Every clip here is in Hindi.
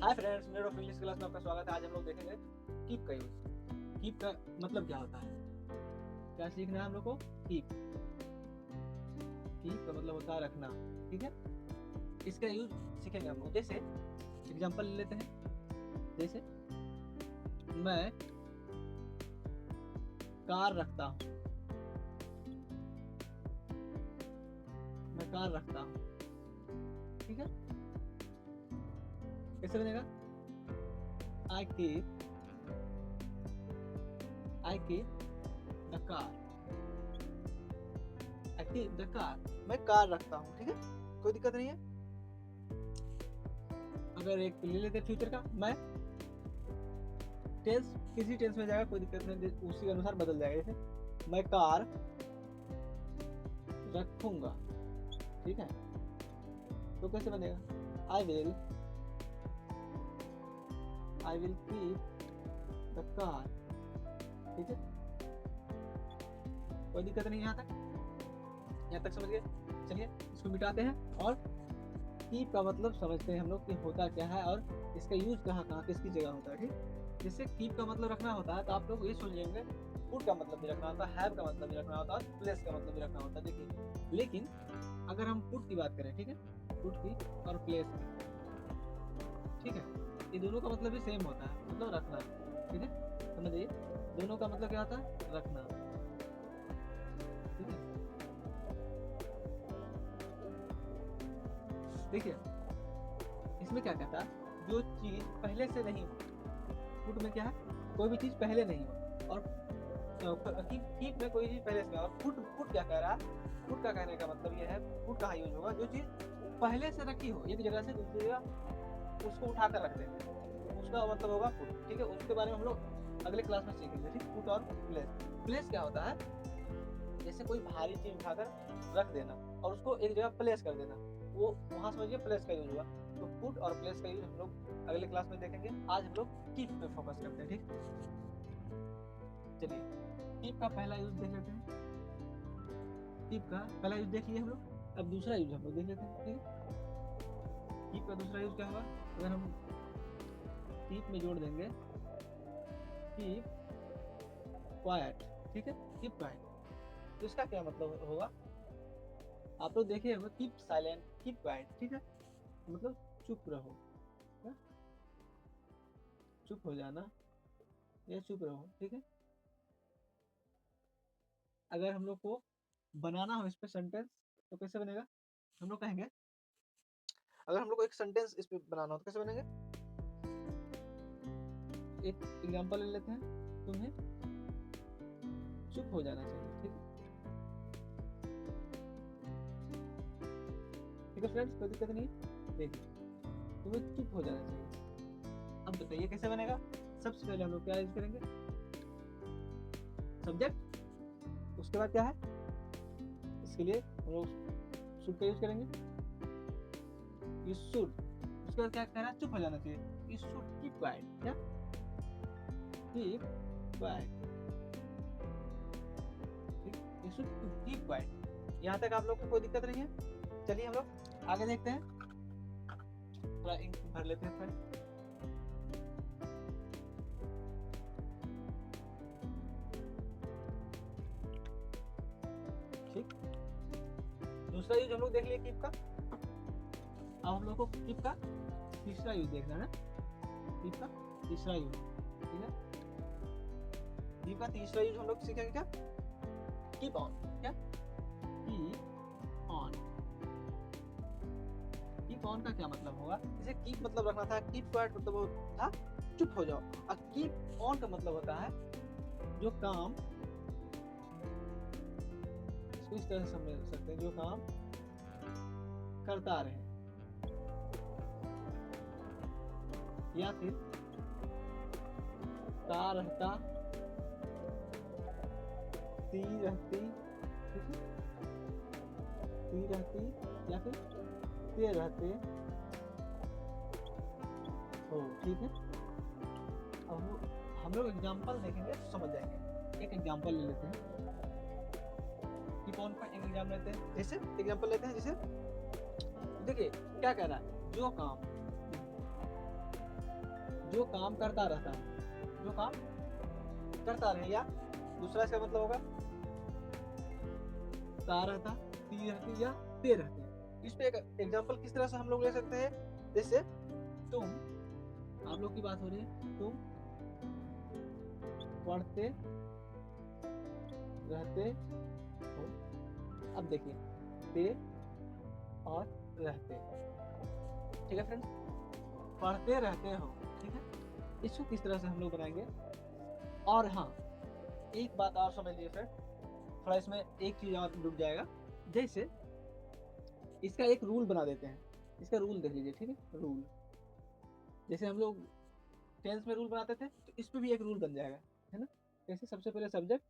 Hi friends, neuro English class में आपका स्वागत है। आज हम लोग देखेंगे कीप का यूज। कीप का मतलब क्या होता है, क्या सीखना है हम लोग को। कीप कीप का मतलब होता है रखना, ठीक है। इसका यूज सीखेंगे हम लोग। जैसे एग्जांपल ले लेते हैं। जैसे मैं कार रखता हूँ, मैं कार रखता हूँ, ठीक है। कैसे बनेगा? I keep the car, I keep the car. मैं कार रखता हूँ, ठीक है, कोई दिक्कत नहीं है। अगर एक ले लेते फ्यूचर का, मैं टेंस किसी टेंस में जाएगा, कोई दिक्कत नहीं, उसी के अनुसार बदल जाएगा। जैसे मैं कार रखूंगा, ठीक है, तो कैसे बनेगा? I will keep the car, ठीक है, कोई दिक्कत नहीं। यहाँ तक समझ गए। चलिए इसको मिटाते हैं और कीप का मतलब समझते हैं हम लोग कि होता क्या है और इसका यूज कहाँ कहाँ किसकी जगह होता है, ठीक। जैसे कीप का मतलब रखना होता है तो आप लोग ये सोचेंगे पुट का मतलब भी रखना होता है, हैव का मतलब भी रखना होता है और प्लेस का मतलब भी रखना होता है। देखिए, लेकिन अगर हम पुट की बात करें, ठीक है, पुट की और प्लेस की, ठीक है, ये दोनों का मतलब भी सेम होता है, मतलब रखना, ठीक है। समझिए दोनों का मतलब क्या होता है? रखना, ठीक है। देखिए इसमें क्या कहता है, जो चीज पहले से नहीं हो। पुट में क्या है? कोई भी चीज पहले नहीं हो, और कीप में कोई चीज पहले से। और पुट क्या कह रहा है? पुट का कहने का मतलब ये है, पुट कहाँ यूज होगा? जो चीज पहले से रखी हो, एक जगह से दूसरी जगह उसको उठाकर रख देंगे, उसका मतलब होगा पुट, ठीक है। उसके बारे में हम लोग अगले क्लास में सीखेंगे, ठीक। पुट और प्लेस। प्लेस क्या होता है? जैसे कोई भारी चीज उठाकर रख देना और उसको एक जगह प्लेस कर देना, वो वहां समझिए प्लेस का यूज हुआ। तो पुट और प्लेस का यूज हम लोग अगले क्लास में देखेंगे। आज हम लोग कीप पे फोकस करते हैं, ठीक। चलिए कीप का पहला यूज देख लेते हैं। कीप का पहला यूज देख लिया हम लोग, अब दूसरा यूज हम लोग देख लेते हैं, ठीक है। कीप का दूसरा यूज क्या होगा? अगर हम कीप में जोड़ देंगे कीप क्वाइट, ठीक है, कीप क्वाइट, तो इसका क्या मतलब होगा? आप लोग देखे होंगे कीप साइलेंट, कीप क्वाइट, ठीक है, मतलब चुप रहो, क्या? चुप हो जाना या चुप रहो, ठीक है। अगर हम लोग को बनाना हो इस पे सेंटेंस तो कैसे बनेगा? हम लोग कहेंगे, अगर हम लोग को एक सेंटेंस इस पे बनाना हो तो कैसे बनेंगे? एक एग्जांपल ले लेते हैं। तुम्हें चुप हो जाना चाहिए, ठीक है, ठीक है फ्रेंड्स, कोई दिक्कत नहीं है। देखिए तुम्हें चुप हो जाना चाहिए। अब बताइए कैसे बनेगा? सबसे पहले हम लोग क्या यूज करेंगे? सब्जेक्ट। उसके बाद क्या है? इसके लिए हम लोग शुड का यूज करेंगे, यू शुड। उसके बाद क्या कहना? चुप हो जाना चाहिए, यू शुड कीप क्वाइट, क्या? कीप क्वाइट, ठीक, यू शुड कीप क्वाइट। यहाँ तक आप लोग को कोई दिक्कत नहीं है। चलिए हम लोग आगे देखते हैं, थोड़ा इंक भर लेते हैं फ्रेंड। ठीक, दूसरा यूज हम लोग देख लिए कीप का। अब हम लोग को कीप का तीसरा यूज देखना है। कीप का तीसरा यूज, ठीक है। कीप का तीसरा यूज हम लोग सीखेंगे क्या? कीप ऑन, क्या? Keep on. कीप ऑन का क्या मतलब होगा? जैसे कीप मतलब रखना था, कीप क्वाइट मतलब था चुप हो जाओ, और कीप ऑन का मतलब होता है जो काम, इसको इस तरह से समझ सकते हैं, जो काम करता रहे, या फिर ता रहता, ती रहती, ठीक है, ती रहती या फिर ते रहते हो, ठीक है। अब हम लोग एग्जाम्पल देखेंगे तो समझ जाएंगे। एक एग्जाम्पल ले लेते हैं, कीप ऑन का एक एग्जाम्पल लेते हैं। जैसे एग्जाम्पल लेते हैं, जैसे देखिए क्या कह रहा है, जो काम जो काम करता रहता है, जो काम करता रहे, या दूसरा इसका मतलब होगा ता रहता, ती रहती या ते रहते। इस पे एक एग्जांपल किस तरह से हम लोग ले सकते हैं, जैसे तुम, आप लोग की बात हो रही है, तुम पढ़ते रहते हो। अब देखिए ते और रहते, ठीक है फ्रेंड्स, पढ़ते रहते हो, ठीक है। इसको किस तरह से हम लोग बनाएंगे। और हाँ, एक बात और समझ लीजिए फ्रेंड, थोड़ा इसमें एक चीज और डूब जाएगा। जैसे इसका एक रूल बना देते हैं, इसका रूल देख लीजिए, ठीक है। रूल जैसे हम लोग टेंस में रूल बनाते थे, तो इस पे भी एक रूल बन जाएगा, है ना। जैसे सबसे पहले सब्जेक्ट,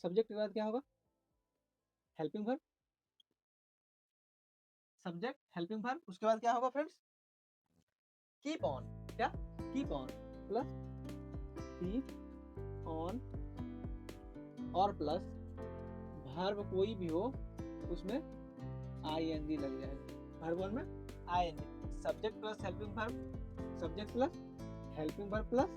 सब्जेक्ट के बाद क्या होगा, helping verb, subject helping verb, उसके बाद क्या होगा फ्रेंड्स, कीप ऑन, क्या, keep on plus keep on और प्लस वर्ब कोई भी हो उसमें आईएनजी लग जाएगा। वर्ब वन में ING, subject plus helping verb, subject plus helping verb plus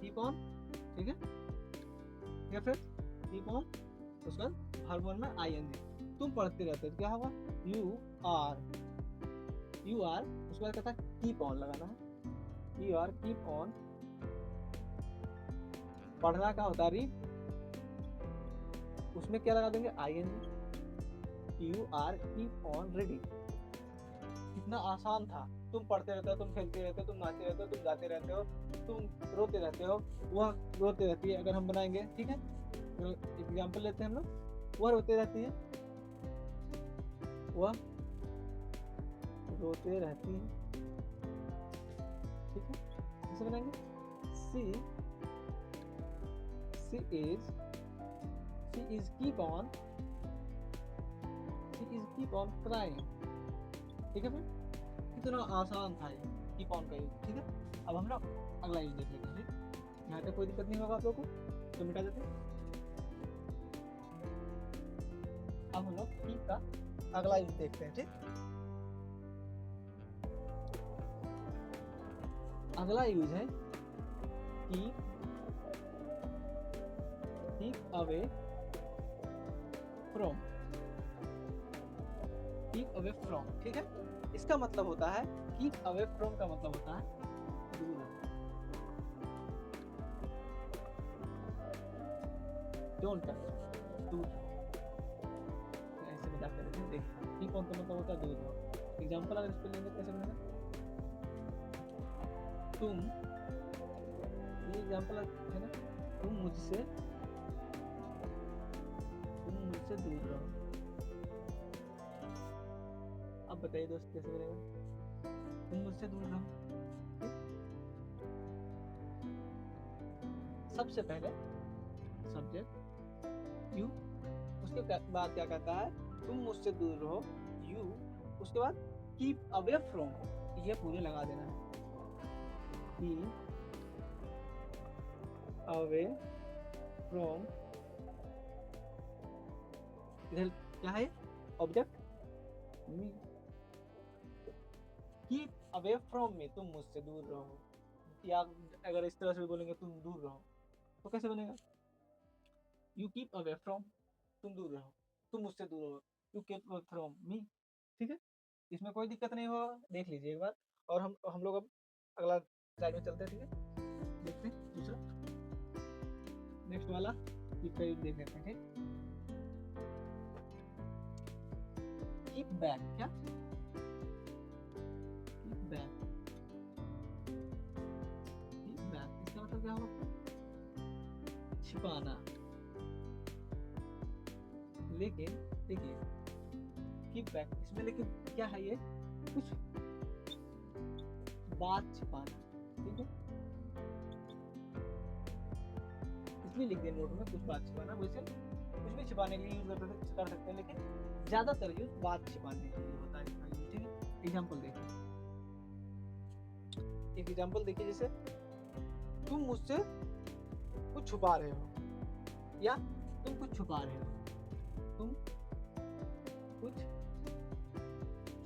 keep on, ठीक है, ठीक है फ्रेंड्स, कीप ऑन, उसके बाद वर्ब वन में आईएनजी। तुम पढ़ते रहते हो, क्या होगा, यू आर, यू आर, उसके बाद कहता है कीप ऑन लगाना है, यू आर कीप ऑन, पढ़ना का होता है रीड, उसमें क्या लगा देंगे, ING, you are keep on reading. कितना आसान था, तुम पढ़ते रहते हो, तुम खेलते रहते हो, तुम नाचते रहते हो, तुम गाते रहते हो, तुम रोते रहते हो, वह रोते रहती है, अगर हम बनाएंगे, ठीक है, एग्जाम्पल लेते हैं हम लोग, वह रोते रहती है, वह रोते रहती है, ठीक है, कैसे बनाएंगे, सी is keep on crying, ठीक है फ्रेंड, कितना आसान था ये कीप ऑन का यूज, ठीक है। अब हम लोग अगला यूज देख लेते हैं, यहाँ पे कोई दिक्कत नहीं होगा आप लोगों को, तो मिटा देते हैं। अब हम लोग कीप का अगला यूज देखते हैं, ठीक। अगला यूज है keep away from, keep away from, ठीक है। इसका मतलब होता है, कीप अवे फ्रॉम का मतलब होता है दूर, डोंट टच, दूर, ऐसे में जाकर देखिए, कीप ऑन का मतलब होता है दूर रहो। एग्जांपल अगर इस पे लेंगे कैसे बनेगा, तुम, ये एग्जांपल है ना, तुम मुझसे दूर रहो। अब बताइए दोस्त कैसे बनेगा, तुम मुझसे दूर रहो। सबसे पहले सब्जेक्ट यू, उसके बाद क्या कहता है, तुम मुझसे दूर रहो, यू, उसके बाद कीप अवे फ्रॉम, ये पूरे लगा देना है, कीप अवे फ्रॉम, इधर क्या है, object me, keep away from me, तुम मुझसे दूर रहो, या अगर इस तरह से बोलेंगे तुम दूर रहो, तो कैसे बनेगा, यू कीप अवे फ्रॉम, तुम दूर रहो, तुम मुझसे दूर रहो, you keep away from me, ठीक है। इसमें कोई दिक्कत नहीं होगा, देख लीजिए एक बार। और हम लोग अब अगला स्लाइड में चलते हैं, ठीक है, देखते हैं दूसरा, नेक्स्ट वाला कीप का यूज देख लेते हैं, ठीक। कीप बैक, क्या, कीप बैक, कीप बैक, इसका मतलब क्या होगा, छिपाना। लेकिन देखिए कीप बैक, इसमें लेकिन क्या है, ये कुछ बात छिपाना, ठीक है, इसलिए लिख दिया नोट में, कुछ बात छिपाना। वैसे कुछ भी छिपाने के लिए यूज कर सकते हैं, लेकिन ज्यादातर यूज बात छिपाने के लिए होता है इसका यूज, ठीक है। एग्जांपल देखिए, एक एग्जांपल देखिए, जैसे तुम मुझसे कुछ छुपा रहे हो, या तुम कुछ छुपा रहे हो, तुम कुछ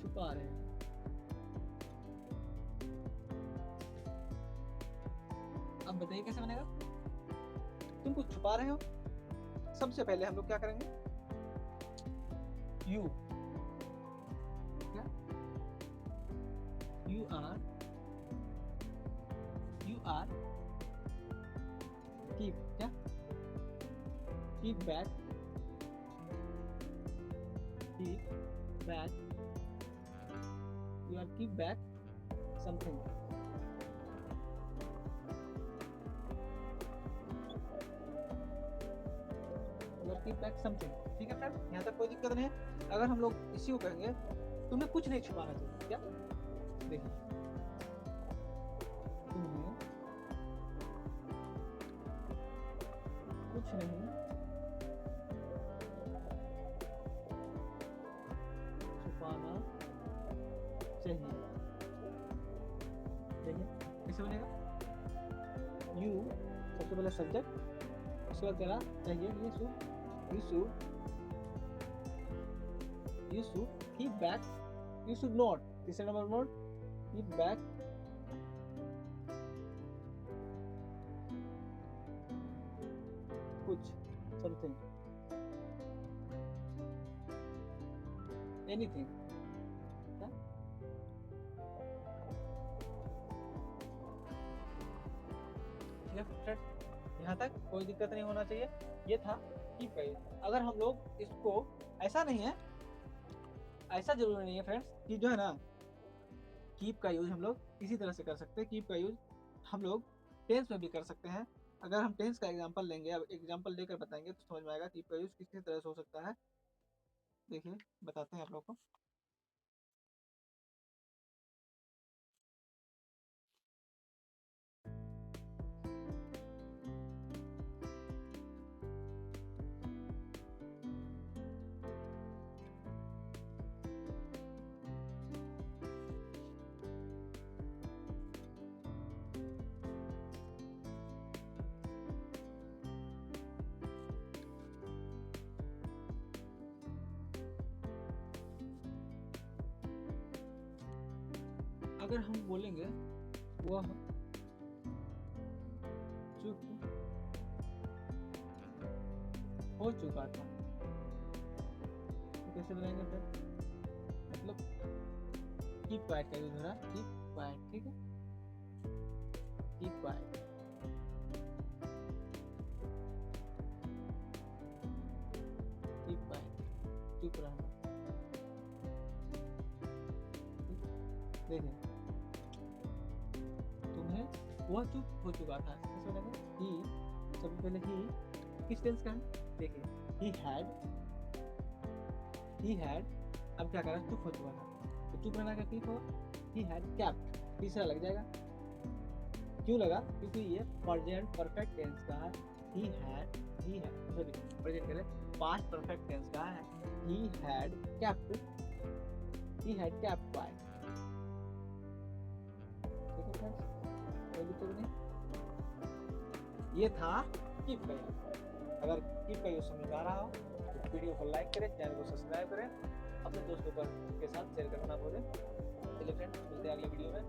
छुपा रहे हो, अब बताइए कैसे बनेगा। तुम कुछ छुपा रहे हो, सबसे पहले हम लोग क्या करेंगे, यू क्या, यू आर कीप क्या, keep back you are keep back something, you are keep back something। ठीक है फ्रेंड, यहाँ तक कोई दिक्कत नहीं है। अगर हम लोग इसी को कहेंगे तुम्हें कुछ नहीं छुपाना चाहिए, क्या, देखिए तुम्हें कुछ नहीं छुपाना चाहिए। देखिए कैसे बनेगा, यू सबसे पहले सब्जेक्ट, उसके बाद क्या चाहिए, you should keep back, you should not, तीसरा नंबर नोट, keep back कुछ something anything, यहाँ तक कोई दिक्कत नहीं होना चाहिए। ये था कीप का यूज। अगर हम लोग इसको, ऐसा नहीं है, ऐसा जरूरी नहीं है फ्रेंड्स कि जो है ना कीप का यूज हम लोग इसी तरह से कर सकते हैं। कीप का यूज हम लोग टेंस में भी कर सकते हैं। अगर हम टेंस का एग्जांपल लेंगे, अब एग्जांपल लेकर बताएंगे तो समझ में आएगा कीप का यूज किस तरह से हो सकता है। देखिए बताते हैं आप लोग को। अगर हम बोलेंगे वह चुप हो चुका था, तो कैसे बनाएंगे फिर, मतलब कीप क्वाइट का यूज हो रहा है, कीप क्वाइट, ठीक है, कीप क्वाइट, कीप क्वाइट, चुप रहना। देखिए तुम्हें वह चुप हो चुका था, कैसे बनेगा, ही सबसे पहले ही किस टेंस का है, देखिए he had, अब क्या करा, चुप हो चुका था, तो चुप रहना का कीप होगा, he had kept, तीसरा लग जाएगा, क्यों लगा, क्योंकि ये प्रेजेंट परफेक्ट टेंस का है, he had सॉरी प्रेजेंट करें पास्ट परफेक्ट टेंस का है, he had kept quiet। ठीक है फ्रेंड्स, कोई दिक्कत नहीं। ये था कीप का यूज। अगर कीप का यूज समझ आ रहा हो तो वीडियो को लाइक करें, चैनल को सब्सक्राइब करें, अपने दोस्तों के साथ शेयर करना ना भूलें। चलिए फ्रेंड्स, मिलते हैं अगले वीडियो में।